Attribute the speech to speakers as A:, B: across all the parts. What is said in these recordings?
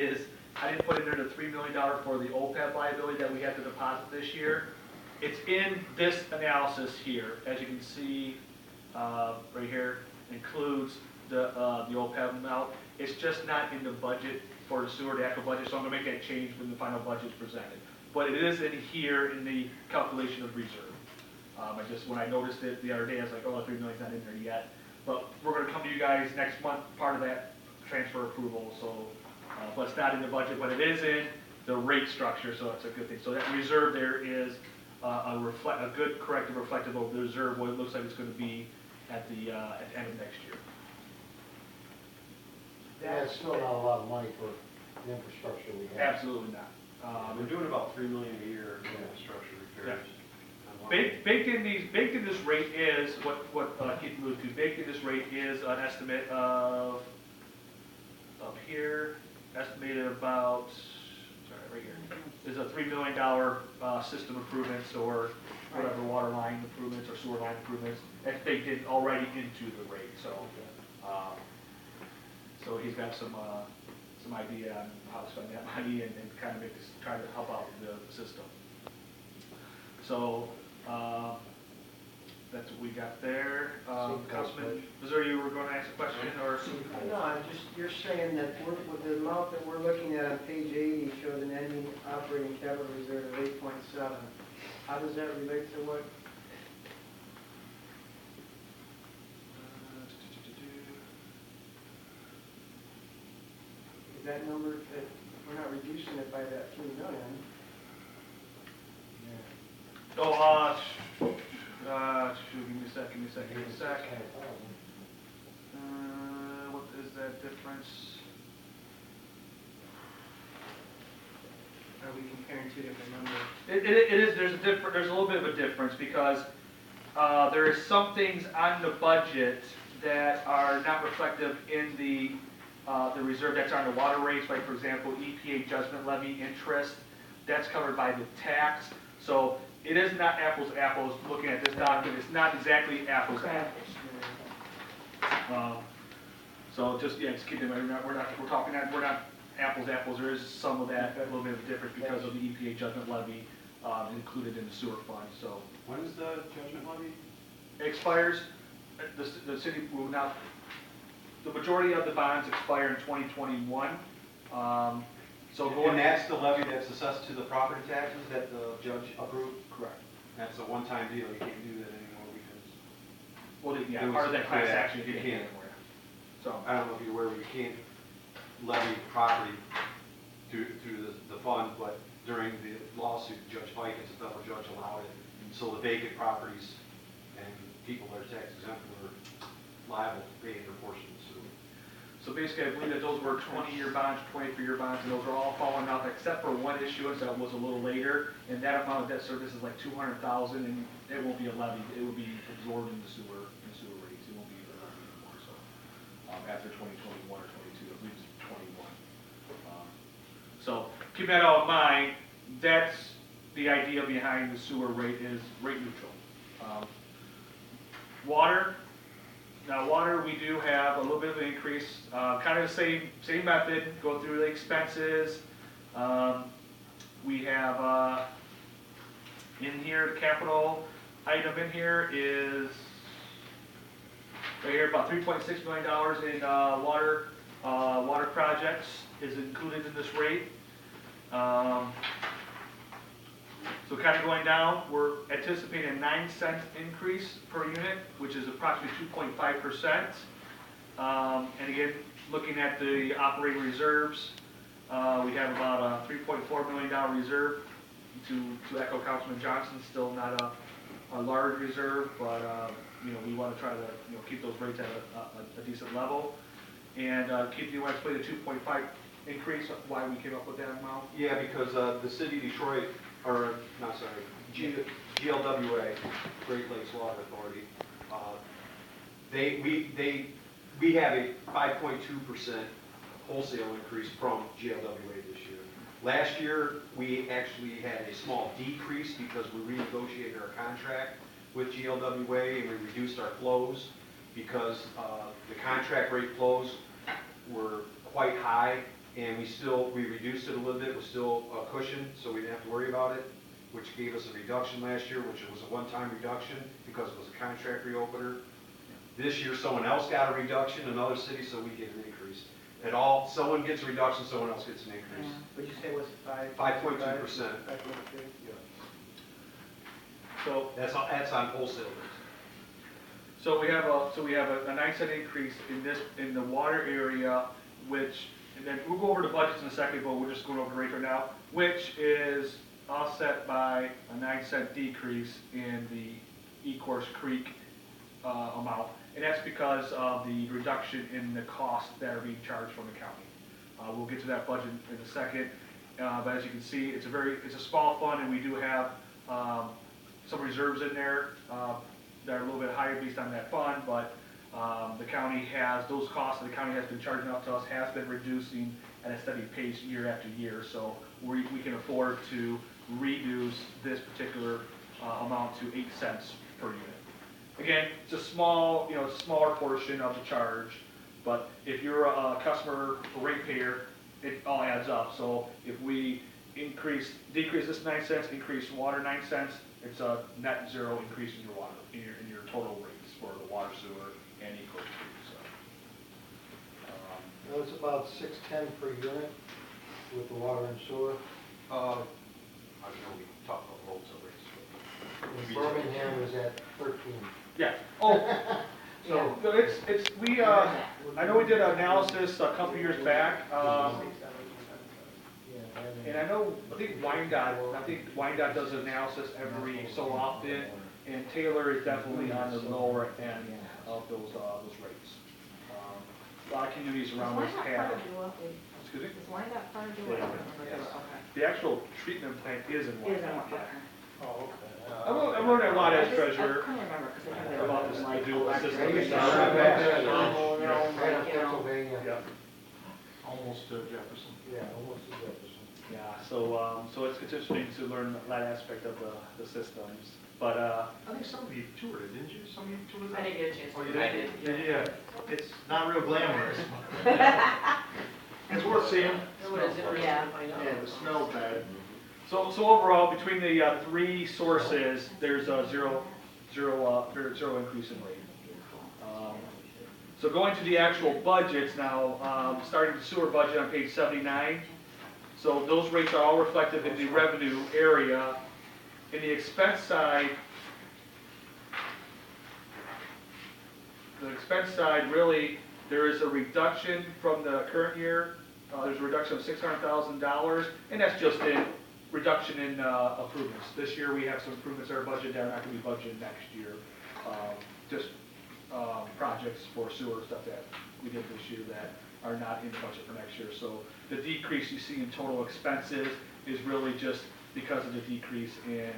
A: is I didn't put in there the $3 million for the OPEB liability that we had to deposit this year. It's in this analysis here, as you can see, right here, includes the OPEB amount. It's just not in the budget for the sewer, the actual budget, so I'm gonna make that change when the final budget is presented. But it is in here in the calculation of reserve. When I noticed it the other day, I was like, oh, $3 million's not in there yet. But we're gonna come to you guys next month, part of that transfer approval, so, but it's not in the budget, but it is in the rate structure, so it's a good thing. So that reserve there is a good corrective reflective of the reserve, what it looks like it's gonna be at the end of next year.
B: That's still not a lot of money for the infrastructure we have.
A: Absolutely not.
C: We're doing about $3 million a year in infrastructure repairs.
A: Baked in this rate is what Keith alluded to. Baked in this rate is an estimate of up here, estimated about, sorry, right here, is a $3 million system improvements or whatever, water line improvements or sewer line improvements. That's baked in already into the rate. So he's got some idea on how to spend that money and kind of make this, try to help out the system. So that's what we got there. Councilman Missouri, you were going to ask a question, or?
D: No, you're saying that with the amount that we're looking at on page 80 shows an ending operating capital reserve of 8.7. How does that relate to what? Is that number, that we're not reducing it by that 3 million?
A: Oh, give me a sec. What is that difference?
D: Are we comparing two different numbers?
A: It is. There's a little bit of a difference because there are some things on the budget that are not reflective in the reserve that's on the water rates. Like for example, EPA judgment levy interest, that's covered by the tax. So it is not apples to apples. Looking at this document, it's not exactly apples to apples. So just keep in mind, we're not apples to apples. There is some of that, a little bit of difference because of the EPA judgment levy included in the sewer fund. So
C: when is the judgment levy?
A: it expires. The city will now. The majority of the bonds expire in 2021.
C: And that's the levy that's assessed to the property taxes that the judge approved?
A: Correct.
C: That's a one-time deal, you can't do that anymore because.
A: Well, yeah,
C: It was-
A: part of that class
C: yeah,
A: action
C: you
A: can't
C: can't.
A: anymore. So.
C: I don't know if you're aware, but you can't levy property through the fund, but during the lawsuit, Judge Pike, as a federal judge, allowed it. So the vacant properties and people that are tax exempt were liable to pay their portion of the sewer.
A: So basically, I believe that those were 20-year bonds, 23-year bonds, and those are all falling out except for one issuance that was a little later, and that amount of debt service is like $200,000, and it won't be a levy. It will be absorbed in the sewer rates. It won't be a levy anymore. So after 2021 or 22, I believe it's 21. So keep that all in mind. That's the idea behind the sewer rate, is rate neutral. Water. Now, water, we do have a little bit of an increase, kind of the same method, go through the expenses. We have in here, the capital item in here is right here, about $3.6 million in water projects is included in this rate. So kind of going down, we're anticipating a 9-cent increase per unit, which is approximately 2.5%. And again, looking at the operating reserves, we have about a $3.4 million reserve. To echo Councilman Johnson, still not a large reserve, but we want to try to keep those rates at a decent level. And Keith, you want to explain the 2.5 increase, why we came up with that amount?
C: Yeah, because the city of Detroit, GLWA, Great Lakes Water Authority, we have a 5.2% wholesale increase from GLWA this year. Last year, we actually had a small decrease because we renegotiated our contract with GLWA and we reduced our flows because the contract rate flows were quite high And we reduced it a little bit, it was still a cushion, so we didn't have to worry about it, which gave us a reduction last year, which was a one-time reduction because it was a contract reopener. This year, someone else got a reduction, another city, so we get an increase. Someone gets a reduction, someone else gets an increase.
D: Would you say it was 5?
C: 5.2%.
D: 5.2?
A: So,
C: That's on wholesale rates.
A: so we have a 9 cent increase in the water area, which, and then we'll go over the budgets in a second, but we're just going over the rates right now, which is offset by a 9 cent decrease in the Ecorse Creek amount. And that's because of the reduction in the costs that are being charged from the county. We'll get to that budget in a second, but as you can see, it's a small fund, and we do have some reserves in there that are a little bit higher based on that fund, but the county has, those costs that the county has been charging out to us has been reducing at a steady pace year after year, so we can afford to reduce this particular amount to 8 cents per unit. Again, it's a small, it's a smaller portion of the charge, but if you're a customer or ratepayer, it all adds up. So if we decrease this 9 cents, increase water 9 cents, it's a net zero increase in your water, in your total rates for the water, sewer, and Ecorse Creek. So,
B: It's about $6.10 per unit with the water and sewer.
C: I don't know, we talked about wholesale rates.
B: In Birmingham is at 13.
A: yeah. Oh, so I know we did an analysis a couple years back, and I think Wyandotte does an analysis every so often, and Taylor is definitely on the lower end of those rates. A lot of communities around us have. Excuse me?
E: Is Wyandotte far to do it?
A: Yes.
E: Okay.
A: The actual treatment plant is in
E: Is in
A: Wyandotte.
E: okay.
B: Oh, okay.
A: I'm learning a lot as
E: I
A: treasurer
E: couldn't remember, because I had
A: about this
E: like
A: dual
E: electric,
A: system.
E: you know,
B: Right
E: like,
B: in
E: you know.
B: Pennsylvania.
A: Yeah.
F: Almost to Jefferson.
B: Yeah, almost to Jefferson.
A: Yeah, so it's interesting to learn that aspect of the systems, but,
F: I think some of you toured it, didn't you? Some of you toured it?
E: I didn't get a chance.
F: Oh, you
E: to.
F: did?
E: I did.
F: Yeah, it's not real glamorous. It's worth seeing.
E: Yeah.
F: Yeah, the smell's bad.
A: so overall, between the three sources, there's a zero increase in rate. So going to the actual budgets now, starting the sewer budget on page 79. So those rates are all reflected in the revenue area. In the expense side, really, there is a reduction from the current year. There's a reduction of $600,000, and that's just a reduction in improvements. This year, we have some improvements in our budget that are not going to be budgeted next year. Just projects for sewer stuff that we did this year that are not in the budget for next year. So the decrease you see in total expenses is really just because of the decrease in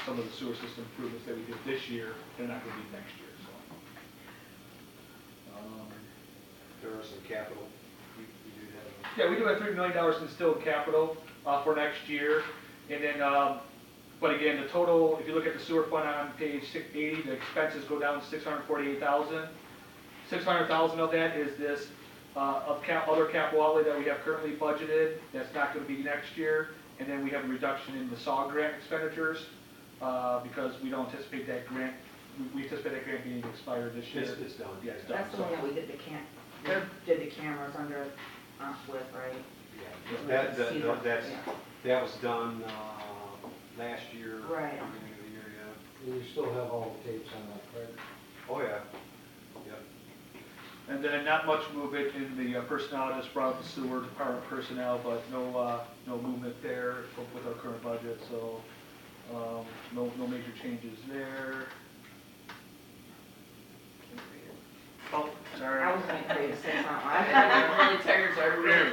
A: some of the sewer system improvements that we did this year. They're not going to be next year. So
C: There are some capital. We do have.
A: yeah, we do have $3 million in still capital for next year, and then. But again, the total, if you look at the sewer fund on page 680, the expenses go down to $648,000. $600,000 of that is this other capital outlay that we have currently budgeted. That's not going to be next year. And then we have a reduction in the SAW grant expenditures because we don't anticipate that grant. We anticipate that grant being expired this year.
C: It's done.
A: Yeah, it's done.
E: That's the one that we did the cameras under, with, right?
C: Yeah.
E: Yeah.
C: That was done last year.
E: Right.
C: Beginning of the year, yeah.
B: You still have all the tapes on that, correct?
C: Oh, yeah. Yep.
A: And then not much movement in the personnel, just brought up the sewer department personnel, but no movement there with our current budget, so no major changes there. Oh, sorry.
E: I was gonna tell you to say something. I'm really tired, so I really